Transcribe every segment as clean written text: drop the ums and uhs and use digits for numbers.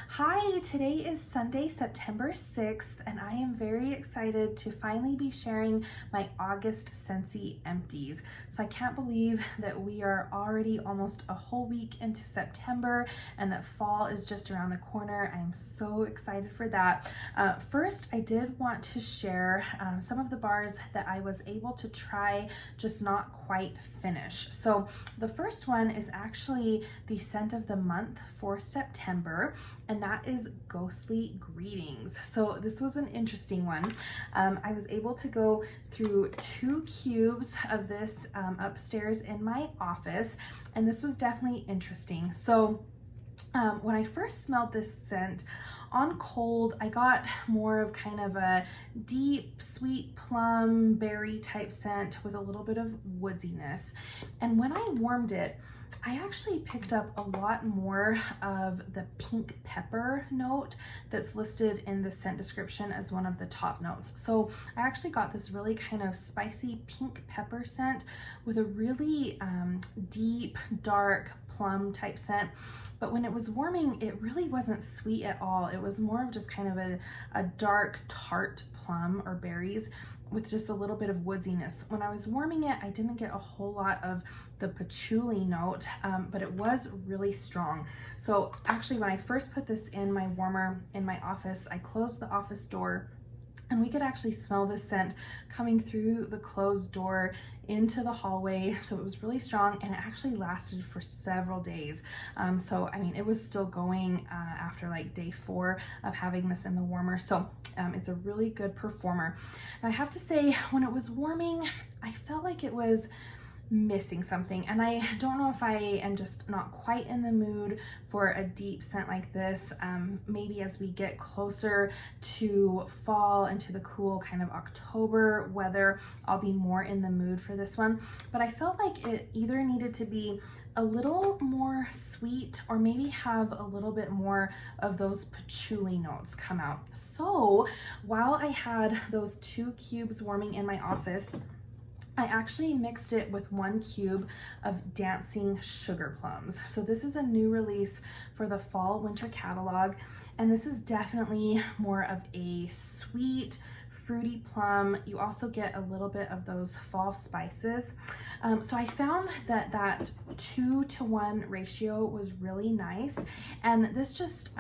Hi, today is Sunday, September 6th, and I am very excited to finally be sharing my August Scentsy Empties. So I can't believe that we are already almost a whole week into September and that fall is just around the corner. I'm so excited for that. First, I did want to share some of the bars that I was able to try, just not quite finish. So the first one is actually the scent of the month for September, and that is Ghostly Greetings. So this was an interesting one. I was able to go through 2 cubes of this upstairs in my office, and this was definitely interesting. So when I first smelled this scent on cold, I got more of kind of a deep, sweet plum berry type scent with a little bit of woodiness. And when I warmed it, I actually picked up a lot more of the pink pepper note that's listed in the scent description as one of the top notes. So I actually got this really kind of spicy pink pepper scent with a really deep, dark plum type scent. But when it was warming, it really wasn't sweet at all. It was more of just kind of a dark, tart plum or berries with just a little bit of woodiness. When I was warming it, I didn't get a whole lot of the patchouli note, but it was really strong. So actually, when I first put this in my warmer in my office, I closed the office door and we could actually smell the scent coming through the closed door into the hallway. So it was really strong, and it actually lasted for several days. So I mean, it was still going after like day 4 of having this in the warmer. So it's a really good performer. And I have to say, when it was warming, I felt like it was missing something, and I don't know if I am just not quite in the mood for a deep scent like this. Maybe as we get closer to fall and to the cool kind of October weather, I'll be more in the mood for this one. But I felt like it either needed to be a little more sweet or maybe have a little bit more of those patchouli notes come out. So while I had those 2 cubes warming in my office, I actually mixed it with 1 cube of Dancing Sugar Plums. So this is a new release for the fall winter catalog, and this is definitely more of a sweet, fruity plum. You also get a little bit of those fall spices. So I found that 2-to-1 ratio was really nice, and this just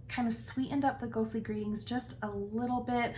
kind of sweetened up the Ghostly Greetings just a little bit,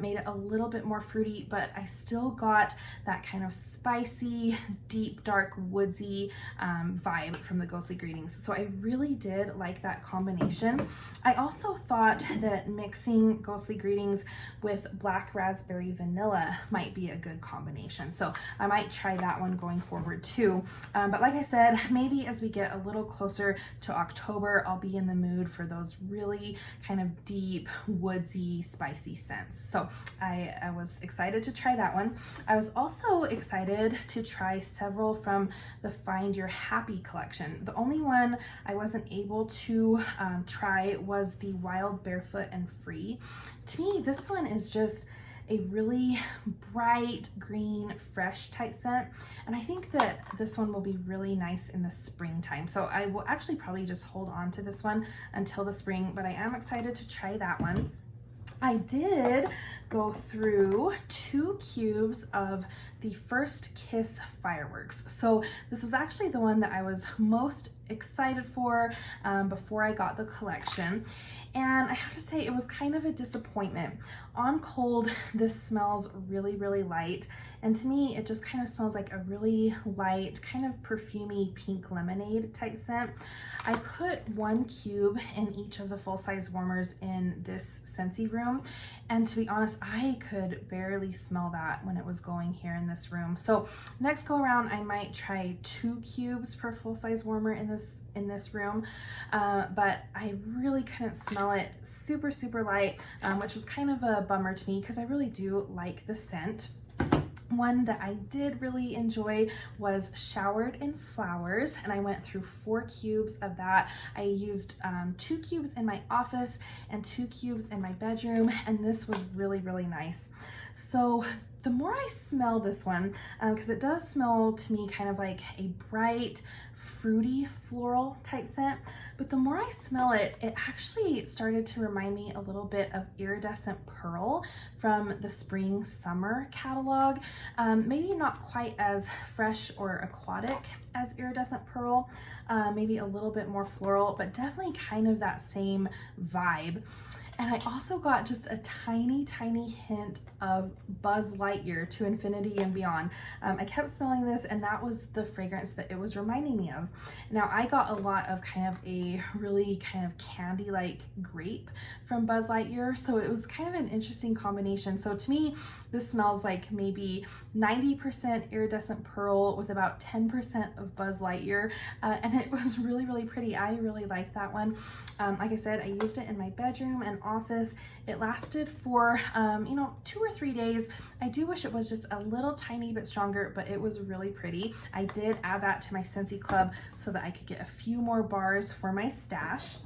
made it a little bit more fruity, but I still got that kind of spicy, deep, dark, woodsy vibe from the Ghostly Greetings. So I really did like that combination. I also thought that mixing Ghostly Greetings with Black Raspberry Vanilla might be a good combination. So I might try that one going forward too. But like I said, maybe as we get a little closer to October, I'll be in the mood for those really kind of deep, woodsy, spicy scents. So I was excited to try that one. I was also excited to try several from the Find Your Happy collection. The only one I wasn't able to try was the Wild, Barefoot, and Free. To me, this one is just a really bright green, fresh type scent, and I think that this one will be really nice in the springtime. So I will actually probably just hold on to this one until the spring, but I am excited to try that one. I did go through 2 cubes of the First Kiss Fireworks. So this was actually the one that I was most excited for before I got the collection. And I have to say, it was kind of a disappointment. On cold, this smells really, really light. And to me, it just kind of smells like a really light, kind of perfumey pink lemonade type scent. I put 1 cube in each of the full-size warmers in this Scentsy room. And to be honest, I could barely smell that when it was going here in this room. So next go around, I might try 2 cubes per full-size warmer in this room. But I really couldn't smell it. Super, super light, which was kind of a bummer to me because I really do like the scent. One that I did really enjoy was Showered in Flowers, and I went through 4 cubes of that. I used 2 cubes in my office and 2 cubes in my bedroom, and this was really, really nice. So the more I smell this one, because it does smell to me kind of like a bright, fruity, floral type scent, but the more I smell it, it actually started to remind me a little bit of Iridescent Pearl from the Spring Summer catalog. Maybe not quite as fresh or aquatic as Iridescent Pearl, maybe a little bit more floral, but definitely kind of that same vibe. And I also got just a tiny, tiny hint of Buzz Lightyear to Infinity and Beyond. I kept smelling this, and that was the fragrance that it was reminding me of. Now, I got a lot of kind of a really kind of candy-like grape from Buzz Lightyear, so it was kind of an interesting combination. So to me, this smells like maybe 90% Iridescent Pearl with about 10% of Buzz Lightyear, and it was really, really pretty. I really liked that one. Like I said, I used it in my bedroom and office. It lasted for 2 or 3 days. I do wish it was just a little tiny bit stronger, but it was really pretty. I did add that to my Scentsy Club so that I could get a few more bars for my stash.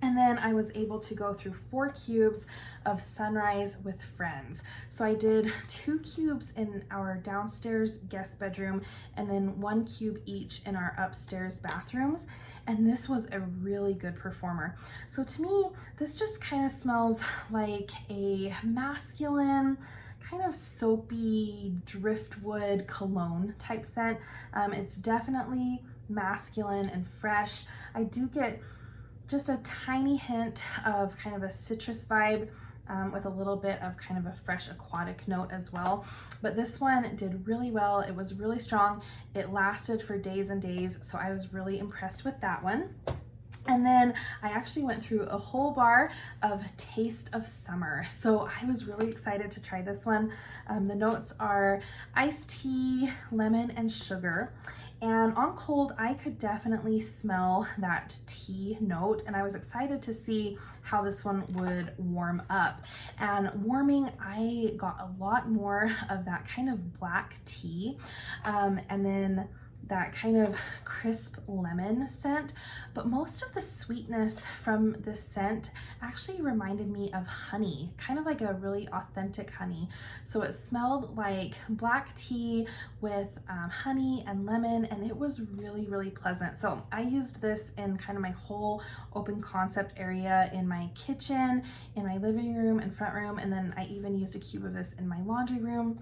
And then I was able to go through 4 cubes of Sunrise with Friends. So I did 2 cubes in our downstairs guest bedroom and then 1 cube each in our upstairs bathrooms. And this was a really good performer. So to me, this just kind of smells like a masculine, kind of soapy driftwood cologne type scent. It's definitely masculine and fresh. I do get just a tiny hint of kind of a citrus vibe, with a little bit of kind of a fresh aquatic note as well. But this one did really well. It was really strong. It lasted for days and days, so I was really impressed with that one. And then I actually went through a whole bar of Taste of Summer. So I was really excited to try this one. The notes are iced tea, lemon, and sugar. And on cold, I could definitely smell that tea note, and I was excited to see how this one would warm up. And warming, I got a lot more of that kind of black tea, and then that kind of crisp lemon scent, but most of the sweetness from this scent actually reminded me of honey, kind of like a really authentic honey. So it smelled like black tea with honey and lemon, and it was really, really pleasant. So I used this in kind of my whole open concept area in my kitchen, in my living room and front room, and then I even used a cube of this in my laundry room.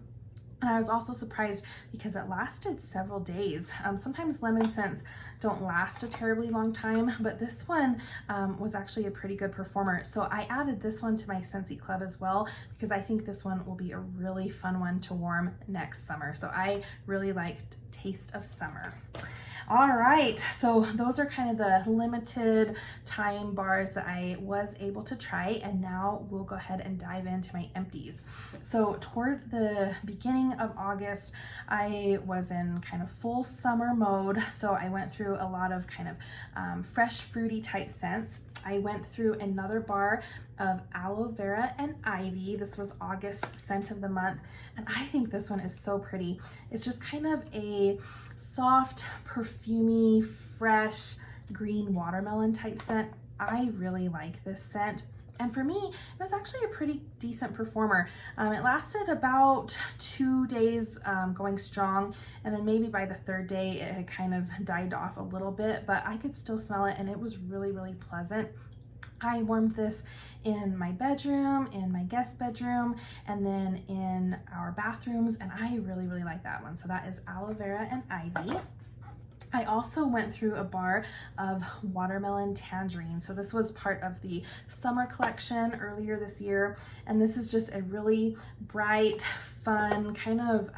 And I was also surprised because it lasted several days. Sometimes lemon scents don't last a terribly long time, but this one was actually a pretty good performer. So I added this one to my Scentsy Club as well, because I think this one will be a really fun one to warm next summer. So I really liked Taste of Summer. All right, so those are kind of the limited time bars that I was able to try, and now we'll go ahead and dive into my empties. So toward the beginning of August, I was in kind of full summer mode, so I went through a lot of kind of fresh fruity type scents. I went through another bar of Aloe Vera and Ivy. This was August's scent of the month, and I think this one is so pretty. It's just kind of a soft, perfumey, fresh green watermelon type scent. I really like this scent. And for me, it was actually a pretty decent performer. It lasted about 2 days going strong, and then maybe by the 3rd day it had kind of died off a little bit, but I could still smell it, and it was really, really pleasant. I warmed this in my bedroom, in my guest bedroom, and then in our bathrooms, and I really, really like that one. So that is Aloe Vera and Ivy. I also went through a bar of Watermelon Tangerine. So this was part of the summer collection earlier this year, and this is just a really bright, fun, kind of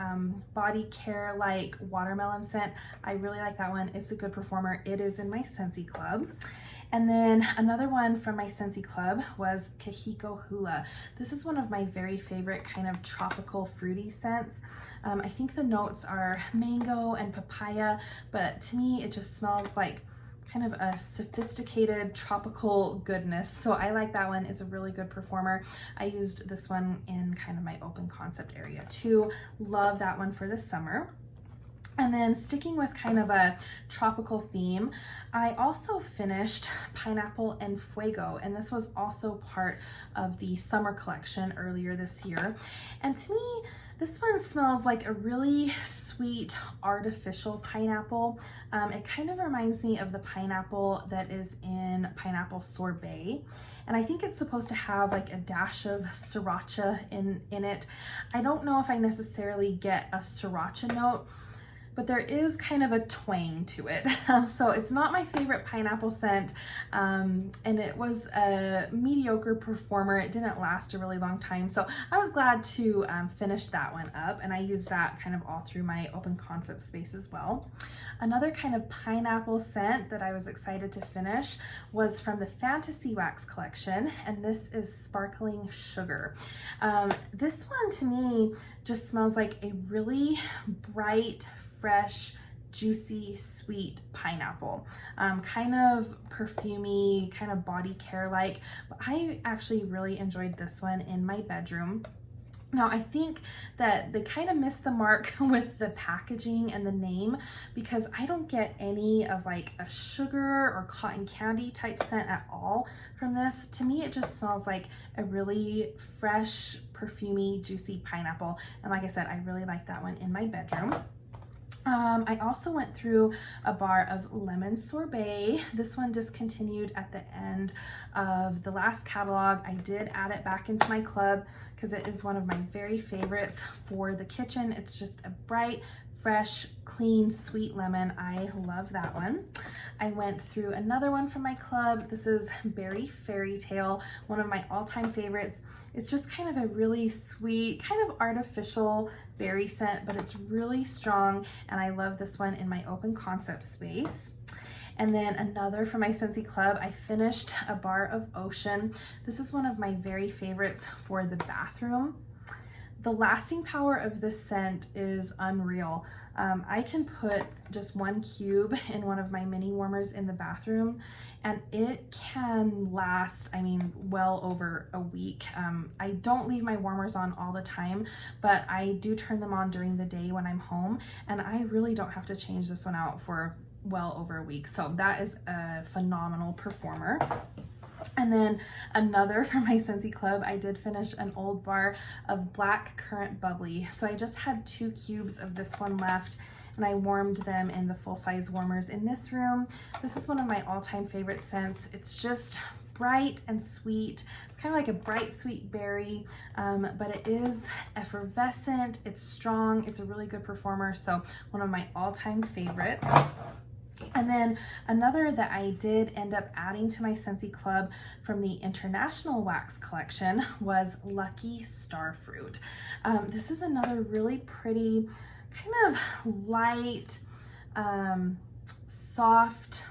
body care like watermelon scent. I really like that one. It's a good performer. It is in my Scentsy Club. And then another one from my Scentsy Club was Kahiko Hula. This is one of my very favorite kind of tropical fruity scents. I think the notes are mango and papaya, but to me it just smells like kind of a sophisticated tropical goodness. So I like that one. It's a really good performer. I used this one in kind of my open concept area too. Love that one for the summer. And then sticking with kind of a tropical theme, I also finished Pineapple and Fuego, and this was also part of the summer collection earlier this year. And to me, this one smells like a really sweet artificial pineapple. It kind of reminds me of the pineapple that is in Pineapple Sorbet. And I think it's supposed to have like a dash of sriracha in it. I don't know if I necessarily get a sriracha note, but there is kind of a twang to it. So it's not my favorite pineapple scent, and it was a mediocre performer. It didn't last a really long time, so I was glad to finish that one up, and I used that kind of all through my open concept space as well. Another kind of pineapple scent that I was excited to finish was from the Fantasy Wax collection, and this is Sparkling Sugar. This one to me just smells like a really bright, fresh, juicy, sweet pineapple. Kind of perfumey, kind of body care like, but I actually really enjoyed this one in my bedroom. Now, I think that they kind of missed the mark with the packaging and the name, because I don't get any of like a sugar or cotton candy type scent at all from this. To me, it just smells like a really fresh, perfumey, juicy pineapple. And like I said, I really like that one in my bedroom. I also went through a bar of lemon sorbet. This one discontinued at the end of the last catalog. I did add it back into my club because it is one of my very favorites for the kitchen. It's just a bright, fresh, clean, sweet lemon. I love that one. I went through another one from my club. This is Berry Fairy Tale, one of my all-time favorites. It's just kind of a really sweet, kind of artificial berry scent, but it's really strong, and I love this one in my open concept space. And then another from my Scentsy club, I finished a bar of Ocean. This is one of my very favorites for the bathroom. The lasting power of this scent is unreal. I can put just one cube in one of my mini warmers in the bathroom, and it can last, I mean, well over a week. I don't leave my warmers on all the time, but I do turn them on during the day when I'm home, and I really don't have to change this one out for well over a week. So that is a phenomenal performer. And then another from my Scentsy club, I did finish an old bar of Black Currant Bubbly. So I just had 2 cubes of this one left, and I warmed them in the full-size warmers in this room. This is one of my all-time favorite scents. It's just bright and sweet. It's kind of like a bright sweet berry, but it is effervescent, it's strong, it's a really good performer. So one of my all-time favorites. And then another that I did end up adding to my Scentsy club from the International Wax collection was Lucky Starfruit. This is another really pretty, kind of light, soft,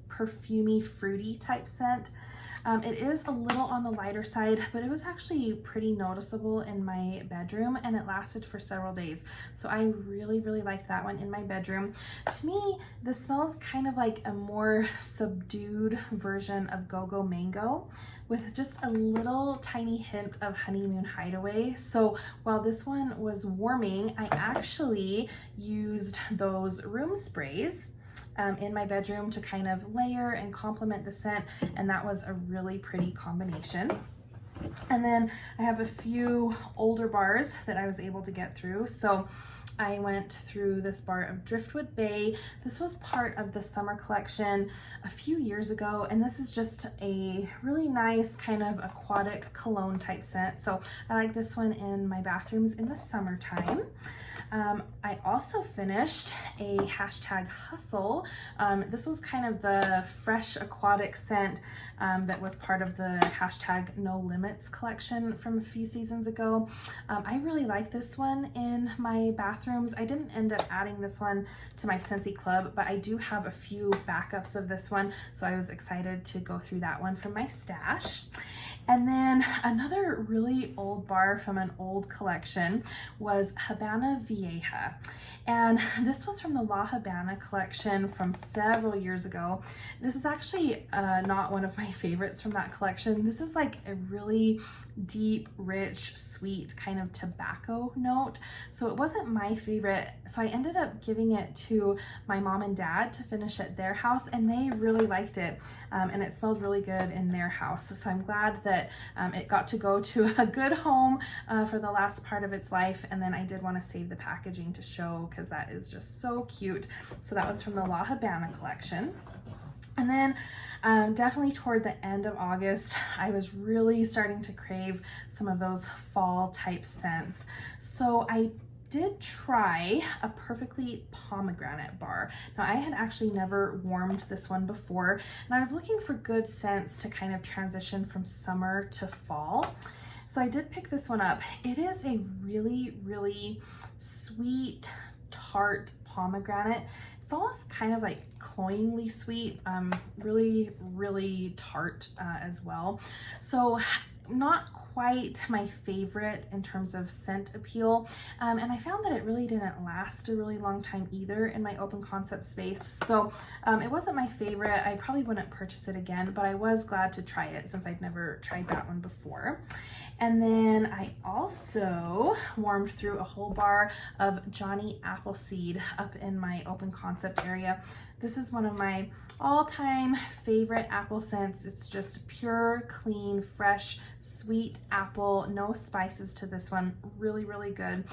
perfumey, fruity type scent. It is a little on the lighter side, but it was actually pretty noticeable in my bedroom, and it lasted for several days. So I really, really like that one in my bedroom. To me, this smells kind of like a more subdued version of Go-Go Mango, with just a little tiny hint of Honeymoon Hideaway. So while this one was warming, I actually used those room sprays in my bedroom to kind of layer and complement the scent, and that was a really pretty combination. And then I have a few older bars that I was able to get through. So I went through this bar of Driftwood Bay. This was part of the summer collection a few years ago, and this is just a really nice kind of aquatic cologne type scent. So I like this one in my bathrooms in the summertime. I also finished a #Hustle. This was kind of the fresh aquatic scent that was part of the #No Limits collection from a few seasons ago. I really like this one in my bathrooms. I didn't end up adding this one to my Scentsy club, but I do have a few backups of this one, so I was excited to go through that one from my stash. And then another really old bar from an old collection was Habana Vieja. And this was from the La Habana collection from several years ago. This is actually not one of my favorites from that collection. This is like a really really deep, rich, sweet kind of tobacco note. So it wasn't my favorite. So I ended up giving it to my mom and dad to finish at their house, and they really liked it. And it smelled really good in their house. So I'm glad that it got to go to a good home for the last part of its life. And then I did want to save the packaging to show because that is just so cute. So that was from the La Habana collection. And then definitely toward the end of August, I was really starting to crave some of those fall type scents. So I did try a Perfectly Pomegranate bar. Now I had actually never warmed this one before, and I was looking for good scents to kind of transition from summer to fall. So I did pick this one up. It is a really, really sweet, tart pomegranate. It's almost kind of like cloyingly sweet, really, really tart as well. So not quite my favorite in terms of scent appeal. And I found that it really didn't last a really long time either in my open concept space. So it wasn't my favorite. I probably wouldn't purchase it again, but I was glad to try it since I'd never tried that one before. And then I also warmed through a whole bar of Johnny Appleseed up in my open concept area. This is one of my all-time favorite apple scents. It's just pure, clean, fresh, sweet apple, no spices to this one. Really, really good.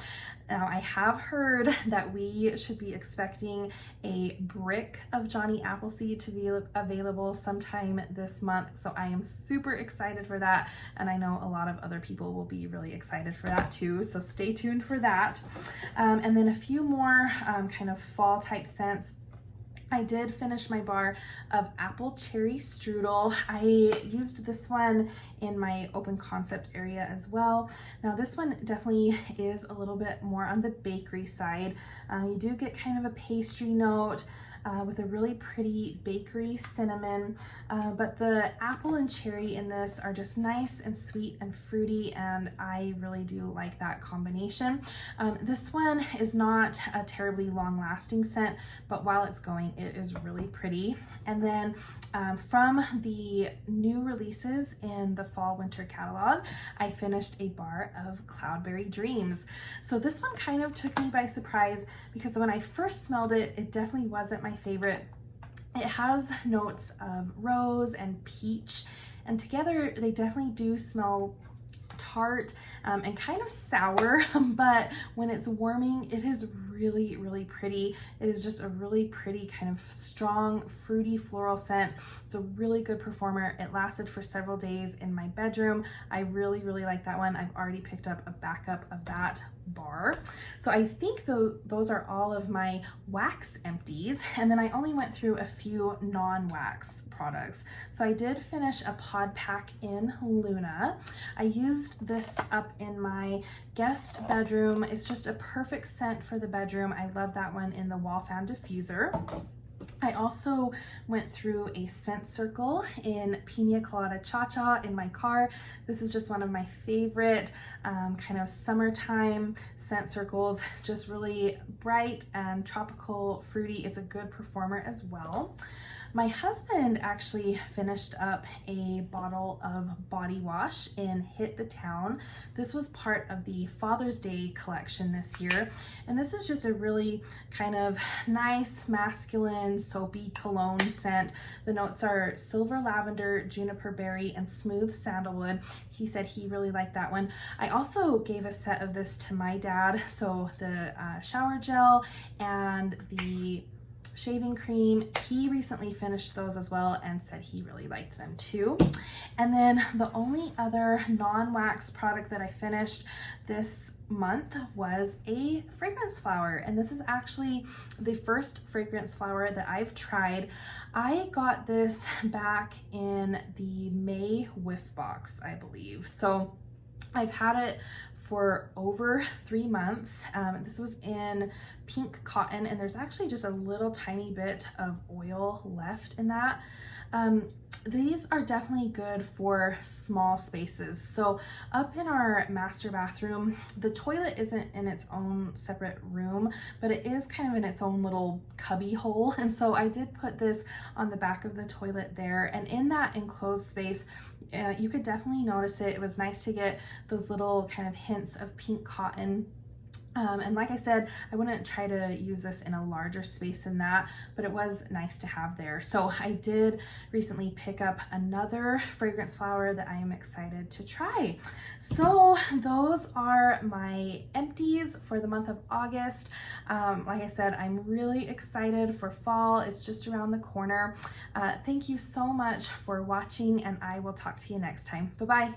Now, I have heard that we should be expecting a brick of Johnny Appleseed to be available sometime this month. So I am super excited for that. And I know a lot of other people will be really excited for that too. So stay tuned for that. And then a few more kind of fall type scents. I did finish my bar of apple cherry strudel. I used this one in my open concept area as well. Now this one definitely is a little bit more on the bakery side. You do get kind of a pastry note with a really pretty bakery cinnamon, but the apple and cherry in this are just nice and sweet and fruity, and I really do like that combination. This one is not a terribly long-lasting scent, but while it's going, it is really pretty. And then from the new releases in the fall winter catalog, I finished a bar of Cloudberry Dreams. So this one kind of took me by surprise because when I first smelled it, it definitely wasn't my favorite. It has notes of rose and peach, and together they definitely do smell tart and kind of sour, but when it's warming, it is really, really pretty. It is just a really pretty kind of strong, fruity floral scent. It's a really good performer. It lasted for several days in my bedroom. I really, really like that one. I've already picked up a backup of that bar. So I think those are all of my wax empties. And then I only went through a few non-wax products. So I did finish a pod pack in Luna. I used this up in my guest bedroom. It's just a perfect scent for the bedroom. I love that one in the wall fan diffuser. I also went through a scent circle in Pina Colada Cha Cha in my car. This is just one of my favorite kind of summertime scent circles, just really bright and tropical fruity. It's a good performer as well. My husband actually finished up a bottle of body wash in Hit the Town. This was part of the Father's Day collection this year. And this is just a really kind of nice, masculine, soapy cologne scent. The notes are silver lavender, juniper berry, and smooth sandalwood. He said he really liked that one. I also gave a set of this to my dad. So the shower gel and the shaving cream, he recently finished those as well and said he really liked them too. And then the only other non-wax product that I finished this month was a fragrance flower, and this is actually the first fragrance flower that I've tried. I got this back in the May whiff box, I believe. So I've had it for over 3 months. This was in pink cotton, and there's actually just a little tiny bit of oil left in that. These are definitely good for small spaces. So up in our master bathroom, the toilet isn't in its own separate room, but it is kind of in its own little cubby hole. And so I did put this on the back of the toilet there, and in that enclosed space, you could definitely notice it. It was nice to get those little kind of hints of pink cotton. And like I said, I wouldn't try to use this in a larger space than that, but it was nice to have there. So I did recently pick up another fragrance flower that I am excited to try. So those are my empties for the month of August. Like I said, I'm really excited for fall. It's just around the corner. Thank you so much for watching, and I will talk to you next time. Bye-bye.